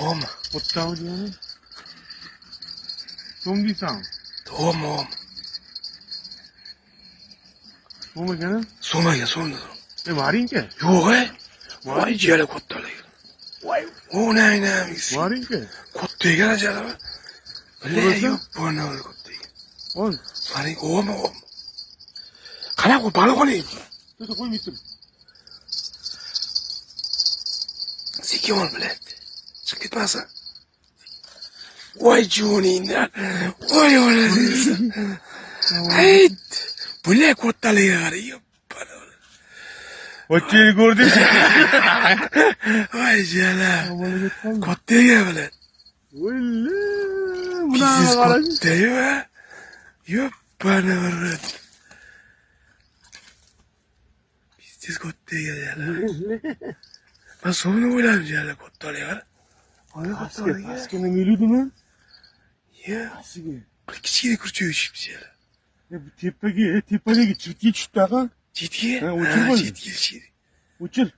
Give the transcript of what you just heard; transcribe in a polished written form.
Om. Ottağı diyorsun. Son giysen. Om. Bu mu canım? Somaga sonda. Varin ki. Yo'q e. Voy jala kattalar. Vay. O ne misi. Varin ki. Katta ekan jala. Burası? Yo'q bana katta. On. Varing om. Qana qo'y baliq oling. Dur koy gittim. Sekin ol bilan. Chiqib ketmasin. Voy joningdan. Voy onasiz. Hayt. Bular kattalarga qarayib. Hoşçayı gördün. Voy jala. Havalı gitmem. Kattaga bilan. Öyle. Biziz Buna karşı. kattayı. Yo'q bana qarab. Biziz kattaga jala. Ben sonra o'yladim jala kattalar. Askene geliyordu lan. Ya. Askene. Kichkina kurchuv yishibdi jala. Ya bu tepege çirtki çıktı ha. Chetga? Ha, o'chirib qo'y. Chetga. Uçur.